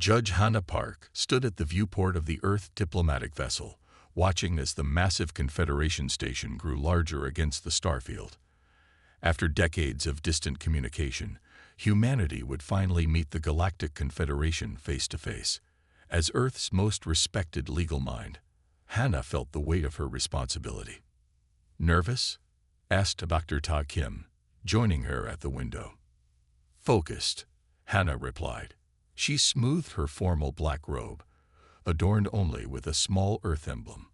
Judge Hannah Park stood at the viewport of the Earth diplomatic vessel, watching as the massive Confederation station grew larger against the starfield. After decades of distant communication, humanity would finally meet the Galactic Confederation face to face. As Earth's most respected legal mind, Hannah felt the weight of her responsibility. "Nervous?" asked Dr. Ta Kim, joining her at the window. "Focused," Hannah replied. She smoothed her formal black robe, adorned only with a small Earth emblem.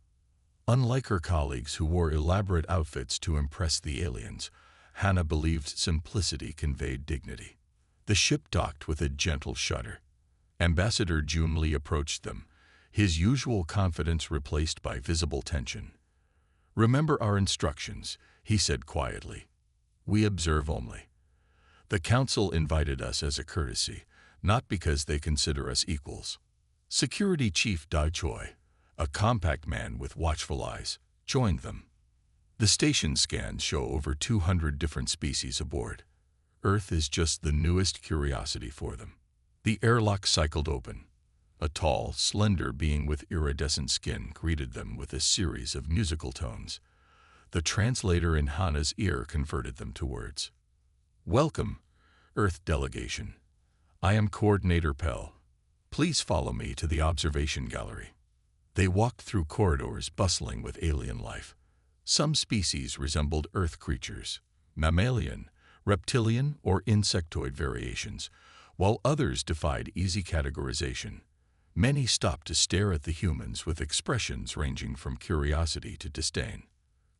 Unlike her colleagues who wore elaborate outfits to impress the aliens, Hannah believed simplicity conveyed dignity. The ship docked with a gentle shudder. Ambassador Jun Lee approached them, his usual confidence replaced by visible tension. "Remember our instructions," he said quietly. "We observe only. The Council invited us as a courtesy, not because they consider us equals." Security Chief Dai Choi, a compact man with watchful eyes, joined them. The station scans show over 200 different species aboard. Earth is just the newest curiosity for them. The airlock cycled open. A tall, slender being with iridescent skin greeted them with a series of musical tones. The translator in Hannah's ear converted them to words. "Welcome, Earth delegation. I am Coordinator Pell. Please follow me to the observation gallery." They walked through corridors bustling with alien life. Some species resembled Earth creatures, mammalian, reptilian, or insectoid variations, while others defied easy categorization. Many stopped to stare at the humans with expressions ranging from curiosity to disdain.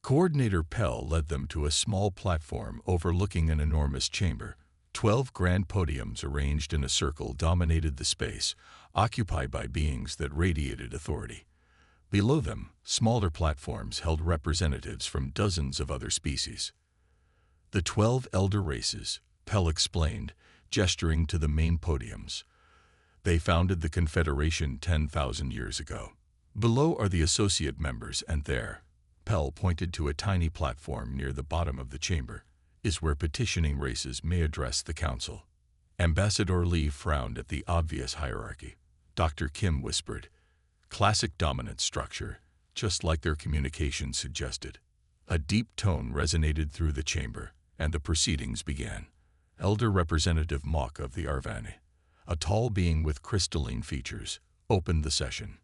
Coordinator Pell led them to a small platform overlooking an enormous chamber. 12 grand podiums arranged in a circle dominated the space, occupied by beings that radiated authority. Below them, smaller platforms held representatives from dozens of other species. "The 12 elder races," Pell explained, gesturing to the main podiums. "They founded the Confederation 10,000 years ago. Below are the associate members, and there," Pell pointed to a tiny platform near the bottom of the chamber, "is where petitioning races may address the Council." Ambassador Lee frowned at the obvious hierarchy. Dr. Kim whispered, "Classic dominant structure, just like their communication suggested." A deep tone resonated through the chamber, and the proceedings began. Elder Representative Mock of the Arvani, a tall being with crystalline features, opened the session.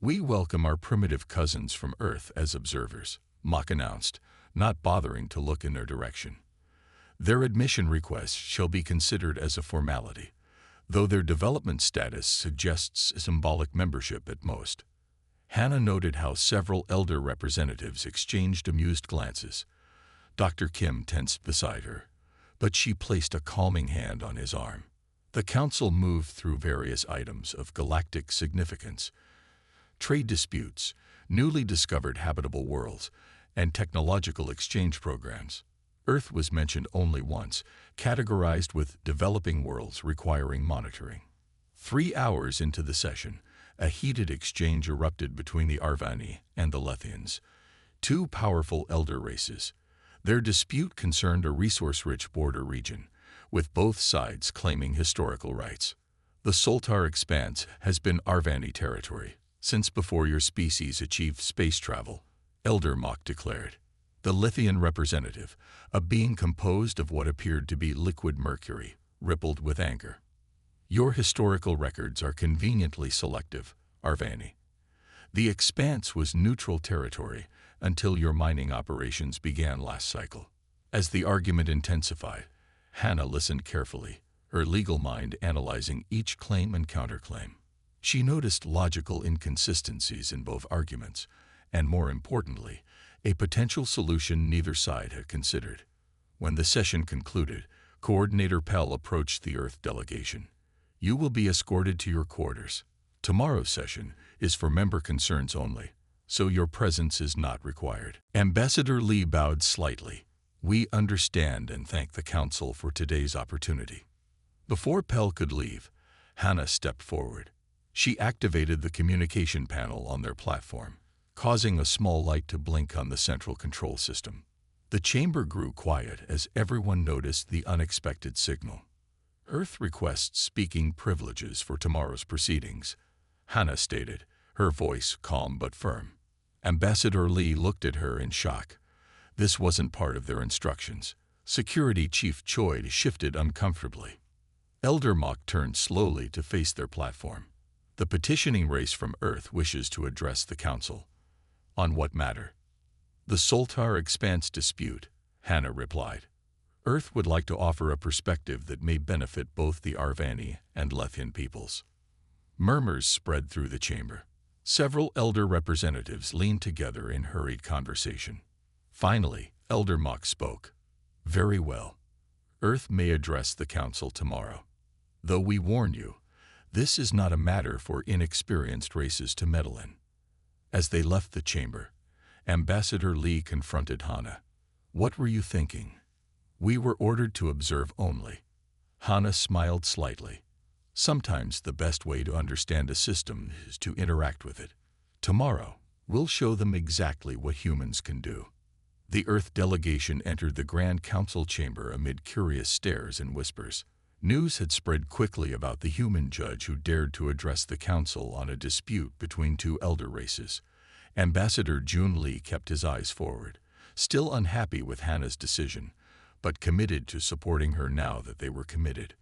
"We welcome our primitive cousins from Earth as observers," Mock announced, not bothering to look in their direction. "Their admission request shall be considered as a formality, though their development status suggests symbolic membership at most." Hannah noted how several elder representatives exchanged amused glances. Dr. Kim tensed beside her, but she placed a calming hand on his arm. The Council moved through various items of galactic significance: trade disputes, newly discovered habitable worlds, and technological exchange programs. Earth was mentioned only once, categorized with developing worlds requiring monitoring. 3 hours into the session, a heated exchange erupted between the Arvani and the Lethians, two powerful elder races. Their dispute concerned a resource-rich border region, with both sides claiming historical rights. "The Soltar Expanse has been Arvani territory since before your species achieved space travel," Elder Mock declared. The Lithian representative, a being composed of what appeared to be liquid mercury, rippled with anger. "Your historical records are conveniently selective, Arvani. The Expanse was neutral territory until your mining operations began last cycle." As the argument intensified, Hannah listened carefully, her legal mind analyzing each claim and counterclaim. She noticed logical inconsistencies in both arguments, and more importantly, a potential solution neither side had considered. When the session concluded, Coordinator Pell approached the Earth delegation. "You will be escorted to your quarters. Tomorrow's session is for member concerns only, so your presence is not required." Ambassador Lee bowed slightly. "We understand and thank the Council for today's opportunity." Before Pell could leave, Hannah stepped forward. She activated the communication panel on their platform, causing a small light to blink on the central control system. The chamber grew quiet as everyone noticed the unexpected signal. Earth requests speaking privileges for tomorrow's proceedings, Hannah stated, her voice calm but firm. Ambassador Lee looked at her in shock. This wasn't part of their instructions. Security Chief Choi shifted uncomfortably. Elder Mok turned slowly to face their platform. The petitioning race from Earth wishes to address the Council. On what matter? The Soltar Expanse dispute, Hannah replied. Earth would like to offer a perspective that may benefit both the Arvani and Lethian peoples. Murmurs spread through the chamber. Several elder representatives leaned together in hurried conversation. Finally, Elder Mok spoke. Very well. Earth may address the Council tomorrow. Though we warn you, this is not a matter for inexperienced races to meddle in. As they left the chamber, Ambassador Lee confronted Hannah. What were you thinking? We were ordered to observe only. Hannah smiled slightly. Sometimes the best way to understand a system is to interact with it. Tomorrow, we'll show them exactly what humans can do. The Earth delegation entered the Grand Council chamber amid curious stares and whispers. News had spread quickly about the human judge who dared to address the Council on a dispute between two elder races. Ambassador Jun Lee kept his eyes forward, still unhappy with Hannah's decision, but committed to supporting her now that they were committed.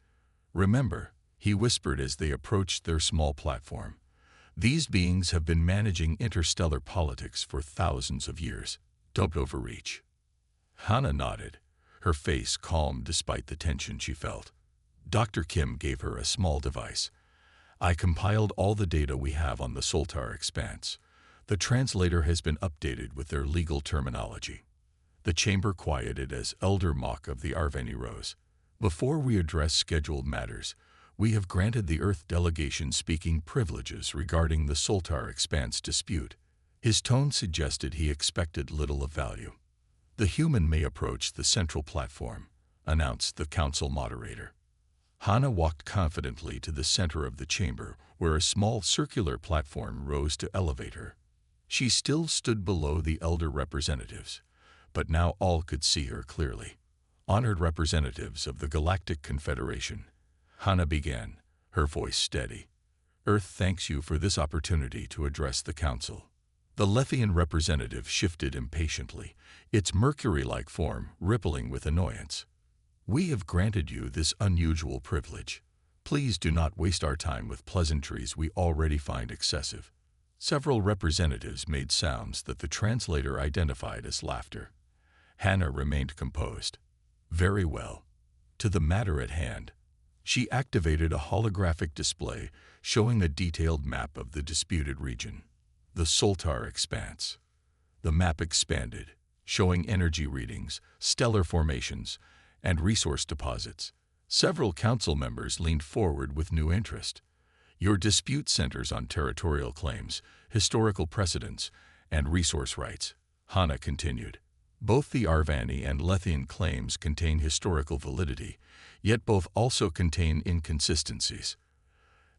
Remember, he whispered as they approached their small platform, these beings have been managing interstellar politics for thousands of years. Don't overreach. Hannah nodded, her face calm despite the tension she felt. Dr. Kim gave her a small device. I compiled all the data we have on the Soltar Expanse. The translator has been updated with their legal terminology. The chamber quieted as Elder Mok of the Arvani rose. Before we address scheduled matters, we have granted the Earth delegation speaking privileges regarding the Soltar Expanse dispute. His tone suggested he expected little of value. The human may approach the central platform, announced the council moderator. Hannah walked confidently to the center of the chamber, where a small circular platform rose to elevate her. She still stood below the elder representatives, but now all could see her clearly. Honored representatives of the Galactic Confederation, Hannah began, her voice steady. Earth thanks you for this opportunity to address the Council. The Lethian representative shifted impatiently, its mercury-like form rippling with annoyance. We have granted you this unusual privilege. Please do not waste our time with pleasantries we already find excessive. Several representatives made sounds that the translator identified as laughter. Hannah remained composed. Very well. To the matter at hand. She activated a holographic display showing a detailed map of the disputed region, the Soltar Expanse. The map expanded, showing energy readings, stellar formations, and resource deposits. Several council members leaned forward with new interest. Your dispute centers on territorial claims, historical precedents, and resource rights, Hannah continued. Both the Arvani and Lethian claims contain historical validity, yet both also contain inconsistencies.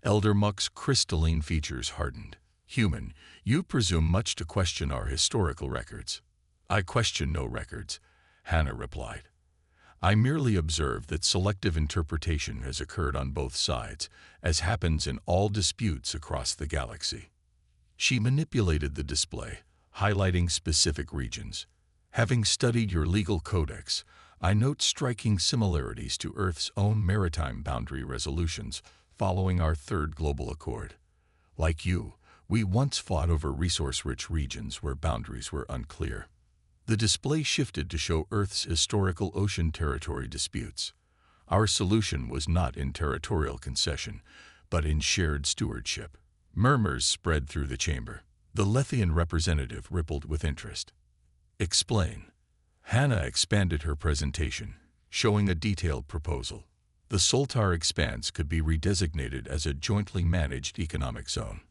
Elder Mok's crystalline features hardened. Human, you presume much to question our historical records. I question no records, Hannah replied. I merely observe that selective interpretation has occurred on both sides, as happens in all disputes across the galaxy. She manipulated the display, highlighting specific regions. Having studied your legal codex, I note striking similarities to Earth's own maritime boundary resolutions following our third global accord. Like you, we once fought over resource-rich regions where boundaries were unclear. The display shifted to show Earth's historical ocean territory disputes. Our solution was not in territorial concession, but in shared stewardship. Murmurs spread through the chamber. The Lethian representative rippled with interest. Explain. Hannah expanded her presentation, showing a detailed proposal. The Soltar Expanse could be redesignated as a jointly managed economic zone.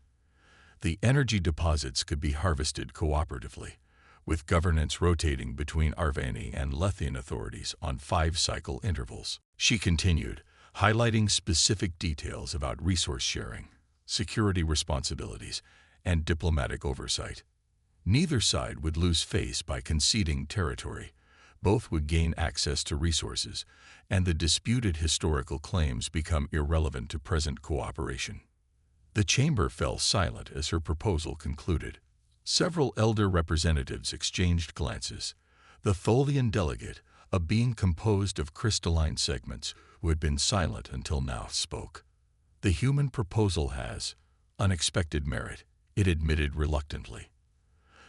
The energy deposits could be harvested cooperatively, with governance rotating between Arvani and Lethian authorities on 5-cycle intervals. She continued, highlighting specific details about resource sharing, security responsibilities, and diplomatic oversight. Neither side would lose face by conceding territory, Both would gain access to resources, and the disputed historical claims become irrelevant to present cooperation. The chamber fell silent as her proposal concluded. Several elder representatives exchanged glances. The Tholian delegate, a being composed of crystalline segments, who had been silent until now, spoke. "The human proposal has unexpected merit," it admitted reluctantly,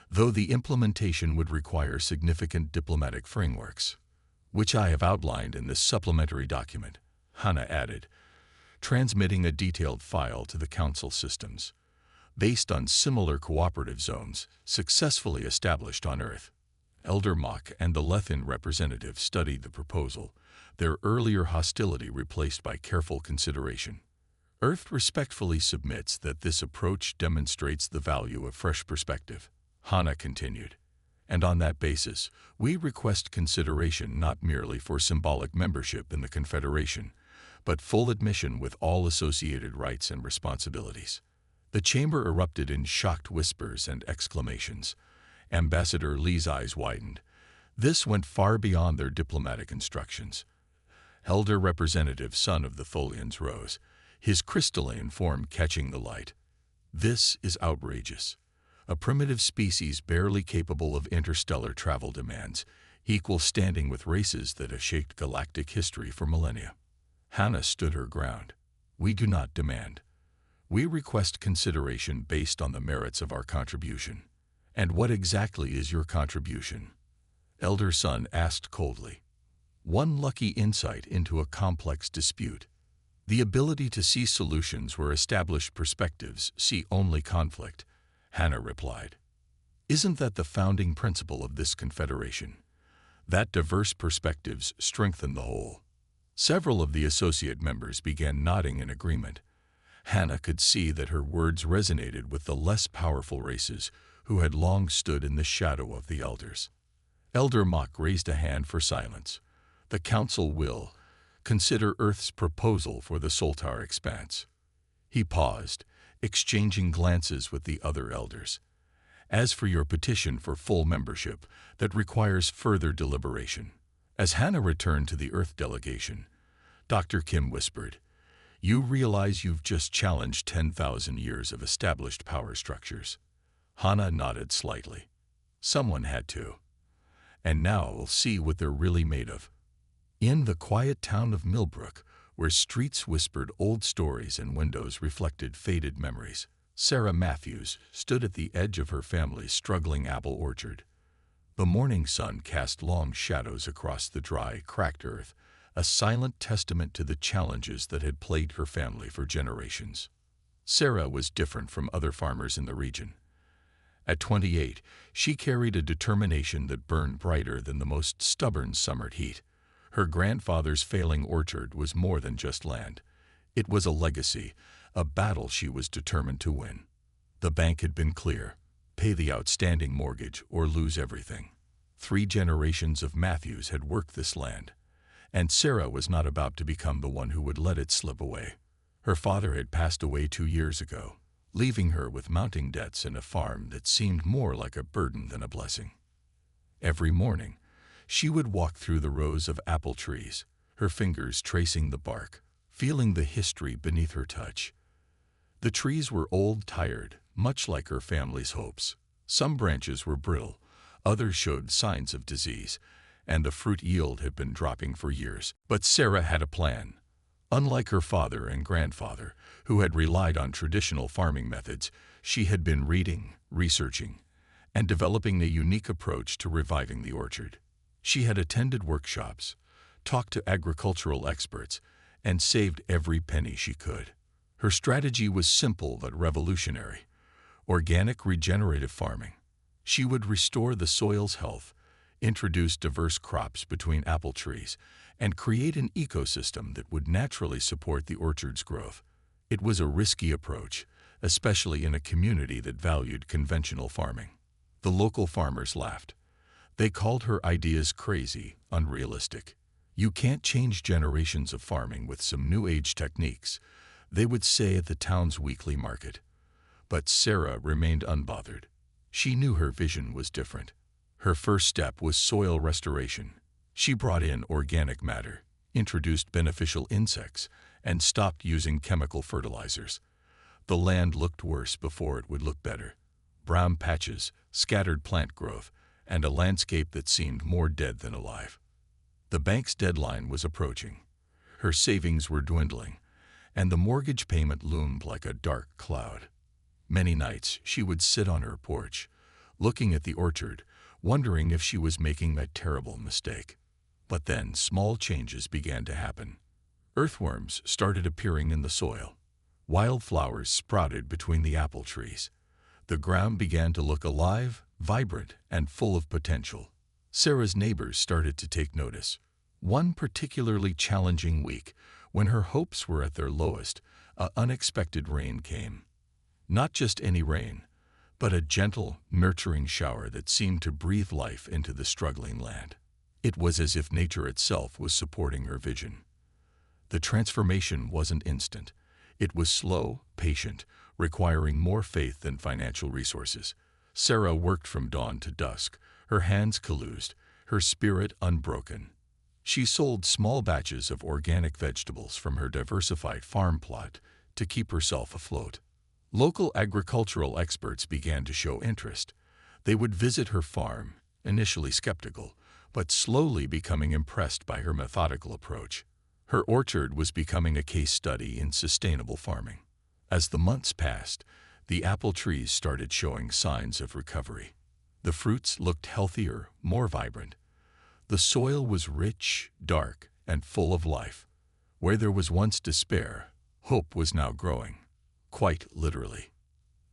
"though the implementation would require significant diplomatic frameworks, which I have outlined in this supplementary document," Hannah added, transmitting a detailed file to the Council systems, based on similar cooperative zones successfully established on Earth. Elder Mock and the Lethian representative studied the proposal, their earlier hostility replaced by careful consideration. "Earth respectfully submits that this approach demonstrates the value of fresh perspective," Hannah continued, "and on that basis, we request consideration not merely for symbolic membership in the Confederation, but full admission with all associated rights and responsibilities." The chamber erupted in shocked whispers and exclamations. Ambassador Lee's eyes widened. This went far beyond their diplomatic instructions. Elder Representative Son of the Tholians rose, his crystalline form catching the light. "This is outrageous. A primitive species barely capable of interstellar travel demands equal standing with races that have shaped galactic history for millennia." Hannah stood her ground. "We do not demand. We request consideration based on the merits of our contribution." "And what exactly is your contribution?" Elder Son asked coldly. "One lucky insight into a complex dispute. The ability to see solutions where established perspectives see only conflict," Hannah replied. "Isn't that the founding principle of this confederation? That diverse perspectives strengthen the whole." Several of the associate members began nodding in agreement. Hannah could see that her words resonated with the less powerful races who had long stood in the shadow of the elders. Elder Mock raised a hand for silence. "The Council will consider Earth's proposal for the Soltar expanse." He paused, exchanging glances with the other elders. "As for your petition for full membership, that requires further deliberation." As Hannah returned to the Earth delegation, Dr. Kim whispered, "You realize you've just challenged 10,000 years of established power structures." Hannah nodded slightly. "Someone had to. And now we'll see what they're really made of." In the quiet town of Millbrook, where streets whispered old stories and windows reflected faded memories, Sarah Matthews stood at the edge of her family's struggling apple orchard. The morning sun cast long shadows across the dry, cracked earth, a silent testament to the challenges that had plagued her family for generations. Sarah was different from other farmers in the region. At 28, she carried a determination that burned brighter than the most stubborn summer heat. Her grandfather's failing orchard was more than just land. It was a legacy, a battle she was determined to win. The bank had been clear: pay the outstanding mortgage or lose everything. 3 generations of Matthews had worked this land, and Sarah was not about to become the one who would let it slip away. Her father had passed away 2 years ago, leaving her with mounting debts and a farm that seemed more like a burden than a blessing. Every morning, she would walk through the rows of apple trees, her fingers tracing the bark, feeling the history beneath her touch. The trees were old, tired, much like her family's hopes. Some branches were brittle, others showed signs of disease, and the fruit yield had been dropping for years. But Sarah had a plan. Unlike her father and grandfather, who had relied on traditional farming methods, she had been reading, researching, and developing a unique approach to reviving the orchard. She had attended workshops, talked to agricultural experts, and saved every penny she could. Her strategy was simple but revolutionary: organic regenerative farming. She would restore the soil's health, introduce diverse crops between apple trees, and create an ecosystem that would naturally support the orchard's growth. It was a risky approach, especially in a community that valued conventional farming. The local farmers laughed. They called her ideas crazy, unrealistic. "You can't change generations of farming with some new age techniques," they would say at the town's weekly market. But Sarah remained unbothered. She knew her vision was different. Her first step was soil restoration. She brought in organic matter, introduced beneficial insects, and stopped using chemical fertilizers. The land looked worse before it would look better. Brown patches, scattered plant growth, and a landscape that seemed more dead than alive. The bank's deadline was approaching. Her savings were dwindling, and the mortgage payment loomed like a dark cloud. Many nights she would sit on her porch, looking at the orchard, wondering if she was making that terrible mistake. But then small changes began to happen. Earthworms started appearing in the soil. Wildflowers sprouted between the apple trees. The ground began to look alive, vibrant, and full of potential. Sarah's neighbors started to take notice. One particularly challenging week, when her hopes were at their lowest, an unexpected rain came. Not just any rain, but a gentle, nurturing shower that seemed to breathe life into the struggling land. It was as if nature itself was supporting her vision. The transformation wasn't instant. It was slow, patient, requiring more faith than financial resources. Sarah worked from dawn to dusk, her hands calloused, her spirit unbroken. She sold small batches of organic vegetables from her diversified farm plot to keep herself afloat. Local agricultural experts began to show interest. They would visit her farm, initially skeptical, but slowly becoming impressed by her methodical approach. Her orchard was becoming a case study in sustainable farming. As the months passed, the apple trees started showing signs of recovery. The fruits looked healthier, more vibrant. The soil was rich, dark, and full of life. Where there was once despair, hope was now growing. Quite literally.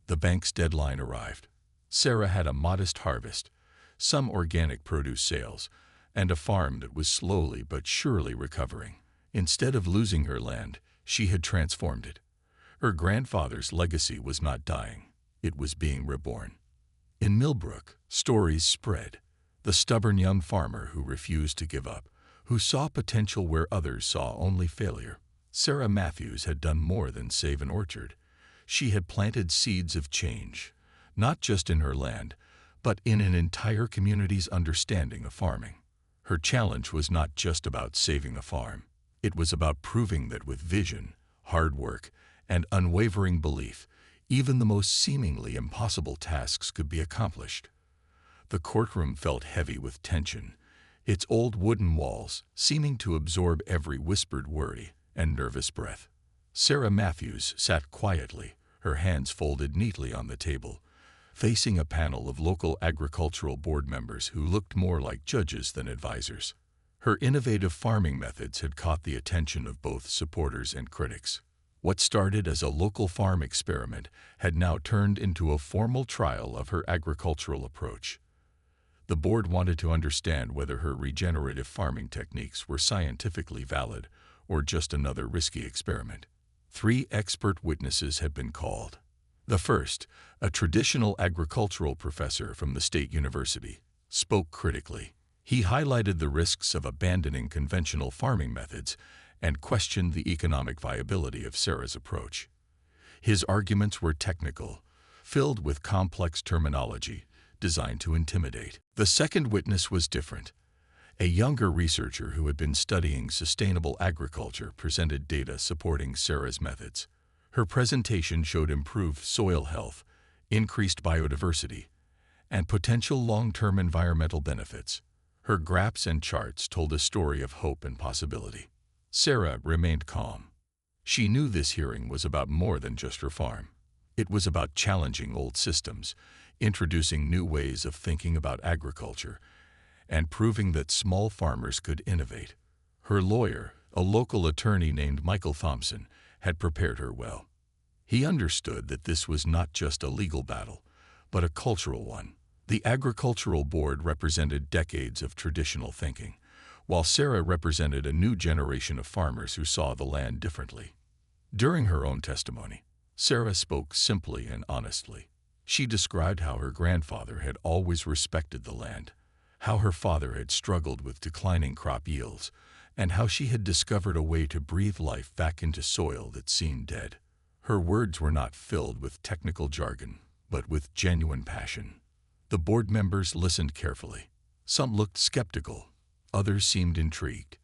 The bank's deadline arrived. Sarah had a modest harvest, some organic produce sales, and a farm that was slowly but surely recovering. Instead of losing her land, she had transformed it. Her grandfather's legacy was not dying. It was being reborn. In Millbrook, stories spread. The stubborn young farmer who refused to give up, who saw potential where others saw only failure. Sarah Matthews had done more than save an orchard. She had planted seeds of change, not just in her land, but in an entire community's understanding of farming. Her challenge was not just about saving a farm. It was about proving that with vision, hard work, and unwavering belief, even the most seemingly impossible tasks could be accomplished. The courtroom felt heavy with tension, its old wooden walls seeming to absorb every whispered worry and nervous breath. Sarah Matthews sat quietly, her hands folded neatly on the table, facing a panel of local agricultural board members who looked more like judges than advisors. Her innovative farming methods had caught the attention of both supporters and critics. What started as a local farm experiment had now turned into a formal trial of her agricultural approach. The board wanted to understand whether her regenerative farming techniques were scientifically valid or just another risky experiment. 3 expert witnesses had been called. The first, a traditional agricultural professor from the state university, spoke critically. He highlighted the risks of abandoning conventional farming methods and questioned the economic viability of Sarah's approach. His arguments were technical, filled with complex terminology designed to intimidate. The second witness was different. A younger researcher who had been studying sustainable agriculture presented data supporting Sarah's methods. Her presentation showed improved soil health, increased biodiversity, and potential long-term environmental benefits. Her graphs and charts told a story of hope and possibility. Sarah remained calm. She knew this hearing was about more than just her farm. It was about challenging old systems, introducing new ways of thinking about agriculture, and proving that small farmers could innovate. Her lawyer, a local attorney named Michael Thompson, had prepared her well. He understood that this was not just a legal battle, but a cultural one. The agricultural board represented decades of traditional thinking, while Sarah represented a new generation of farmers who saw the land differently. During her own testimony, Sarah spoke simply and honestly. She described how her grandfather had always respected the land, how her father had struggled with declining crop yields, and how she had discovered a way to breathe life back into soil that seemed dead. Her words were not filled with technical jargon, but with genuine passion. The board members listened carefully. Some looked skeptical, others seemed intrigued.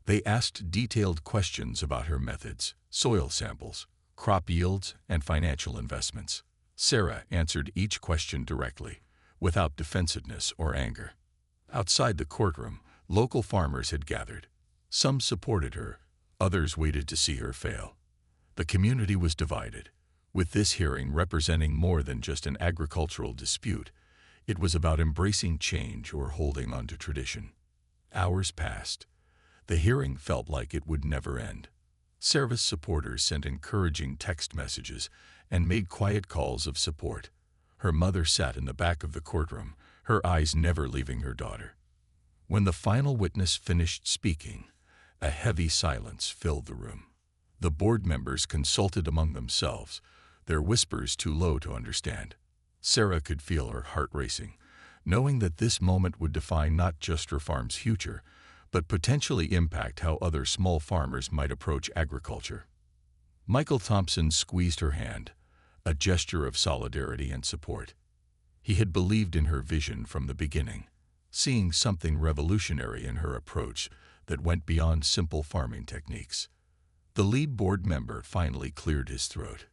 They asked detailed questions about her methods, soil samples, crop yields, and financial investments. Sarah answered each question directly, without defensiveness or anger. Outside the courtroom, local farmers had gathered. Some supported her, others waited to see her fail. The community was divided, with this hearing representing more than just an agricultural dispute. It was about embracing change or holding on to tradition. Hours passed. The hearing felt like it would never end. Sarah's supporters sent encouraging text messages and made quiet calls of support. Her mother sat in the back of the courtroom, her eyes never leaving her daughter. When the final witness finished speaking, a heavy silence filled the room. The board members consulted among themselves, their whispers too low to understand. Sarah could feel her heart racing, knowing that this moment would define not just her farm's future, but potentially impact how other small farmers might approach agriculture. Michael Thompson squeezed her hand, a gesture of solidarity and support. He had believed in her vision from the beginning, seeing something revolutionary in her approach that went beyond simple farming techniques. The lead board member finally cleared his throat.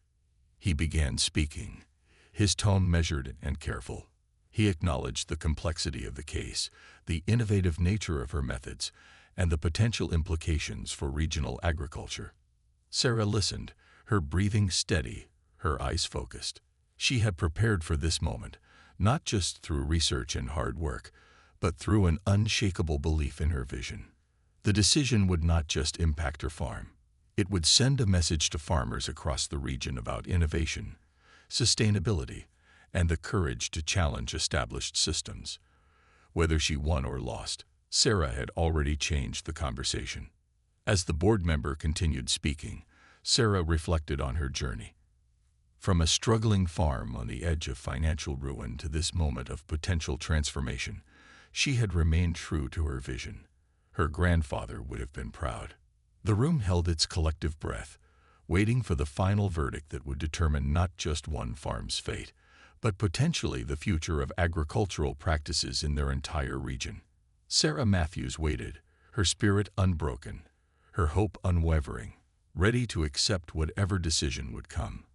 He began speaking, his tone measured and careful. He acknowledged the complexity of the case, the innovative nature of her methods, and the potential implications for regional agriculture. Sarah listened, her breathing steady, her eyes focused. She had prepared for this moment, not just through research and hard work, but through an unshakable belief in her vision. The decision would not just impact her farm. It would send a message to farmers across the region about innovation, sustainability, and the courage to challenge established systems. Whether she won or lost, Sarah had already changed the conversation. As the board member continued speaking, Sarah reflected on her journey. From a struggling farm on the edge of financial ruin to this moment of potential transformation, she had remained true to her vision. Her grandfather would have been proud. The room held its collective breath, waiting for the final verdict that would determine not just one farm's fate, but potentially the future of agricultural practices in their entire region. Sarah Matthews waited, her spirit unbroken, her hope unwavering, ready to accept whatever decision would come.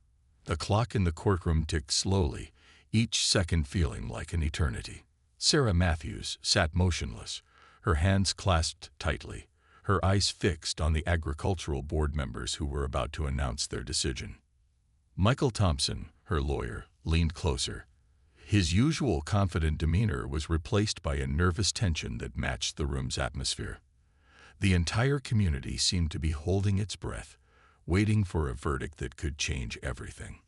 The clock in the courtroom ticked slowly, each second feeling like an eternity. Sarah Matthews sat motionless, her hands clasped tightly, her eyes fixed on the agricultural board members who were about to announce their decision. Michael Thompson, her lawyer, leaned closer. His usual confident demeanor was replaced by a nervous tension that matched the room's atmosphere. The entire community seemed to be holding its breath, waiting for a verdict that could change everything.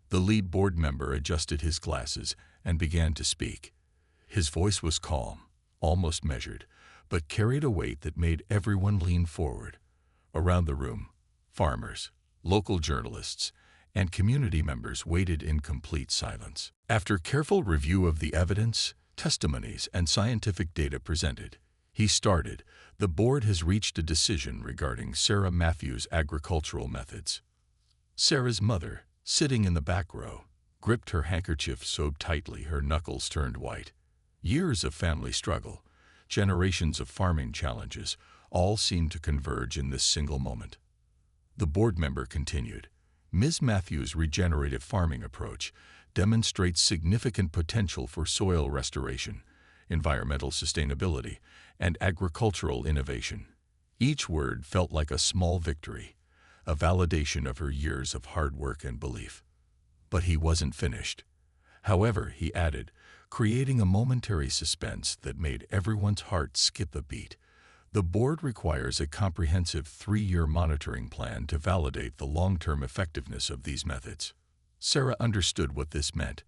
The lead board member adjusted his glasses and began to speak. His voice was calm, almost measured, but carried a weight that made everyone lean forward. Around the room, farmers, local journalists, and community members waited in complete silence. After careful review of the evidence, testimonies, and scientific data presented, he started, "The board has reached a decision regarding Sarah Matthews' agricultural methods." Sarah's mother, sitting in the back row, gripped her handkerchief so tightly her knuckles turned white. Years of family struggle, generations of farming challenges, all seemed to converge in this single moment. The board member continued, "Ms. Matthews' regenerative farming approach demonstrates significant potential for soil restoration, environmental sustainability, and agricultural innovation." Each word felt like a small victory, a validation of her years of hard work and belief. But he wasn't finished. However, he added, creating a momentary suspense that made everyone's heart skip a beat, "The board requires a comprehensive 3-year monitoring plan to validate the long-term effectiveness of these methods." Sarah understood what this meant.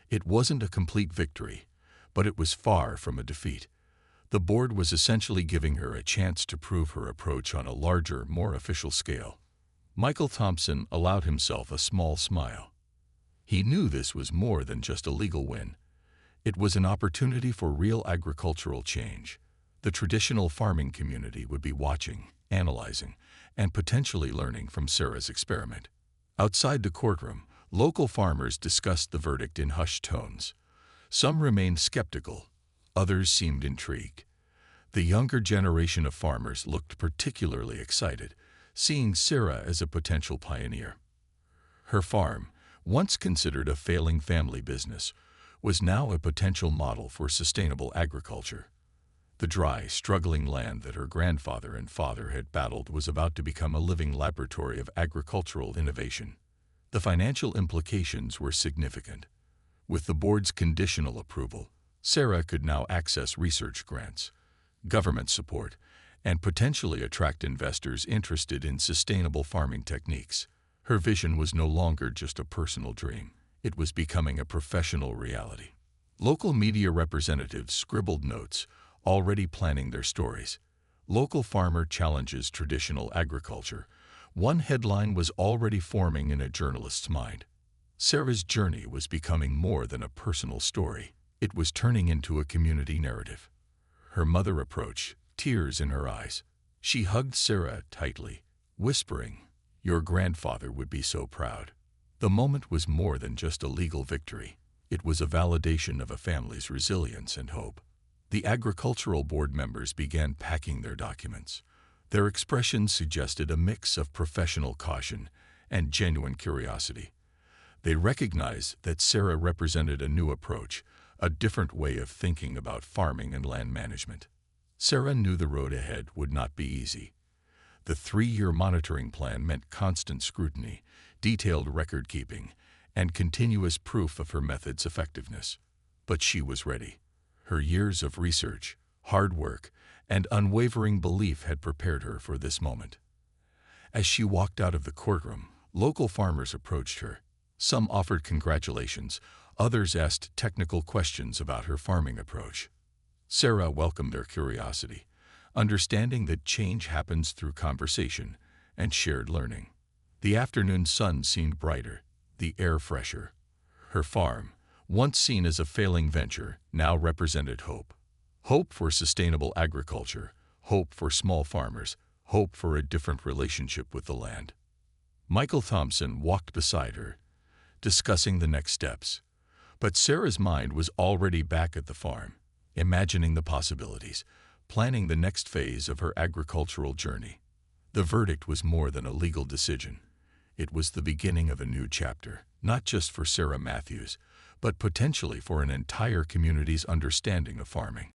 It wasn't a complete victory, but it was far from a defeat. The board was essentially giving her a chance to prove her approach on a larger, more official scale. Michael Thompson allowed himself a small smile. He knew this was more than just a legal win. It was an opportunity for real agricultural change. The traditional farming community would be watching, analyzing, and potentially learning from Sarah's experiment. Outside the courtroom, local farmers discussed the verdict in hushed tones. Some remained skeptical, others seemed intrigued. The younger generation of farmers looked particularly excited, seeing Sarah as a potential pioneer. Her farm, once considered a failing family business, was now a potential model for sustainable agriculture. The dry, struggling land that her grandfather and father had battled was about to become a living laboratory of agricultural innovation. The financial implications were significant. With the board's conditional approval, Sarah could now access research grants, government support, and potentially attract investors interested in sustainable farming techniques. Her vision was no longer just a personal dream. It was becoming a professional reality. Local media representatives scribbled notes, already planning their stories. Local farmer challenges traditional agriculture. One headline was already forming in a journalist's mind. Sarah's journey was becoming more than a personal story. It was turning into a community narrative. Her mother approached, tears in her eyes. She hugged Sarah tightly, whispering, "Your grandfather would be so proud." The moment was more than just a legal victory. It was a validation of a family's resilience and hope. The agricultural board members began packing their documents. Their expressions suggested a mix of professional caution and genuine curiosity. They recognized that Sarah represented a new approach, a different way of thinking about farming and land management. Sarah knew the road ahead would not be easy. The 3-year monitoring plan meant constant scrutiny, detailed record-keeping, and continuous proof of her method's effectiveness. But she was ready. Her years of research, hard work, and unwavering belief had prepared her for this moment. As she walked out of the courtroom, local farmers approached her. Some offered congratulations, others asked technical questions about her farming approach. Sarah welcomed their curiosity, understanding that change happens through conversation and shared learning. The afternoon sun seemed brighter, the air fresher. Her farm, once seen as a failing venture, now represented hope. Hope for sustainable agriculture, hope for small farmers, hope for a different relationship with the land. Michael Thompson walked beside her, discussing the next steps. But Sarah's mind was already back at the farm, imagining the possibilities, planning the next phase of her agricultural journey. The verdict was more than a legal decision. It was the beginning of a new chapter, not just for Sarah Matthews, but potentially for an entire community's understanding of farming.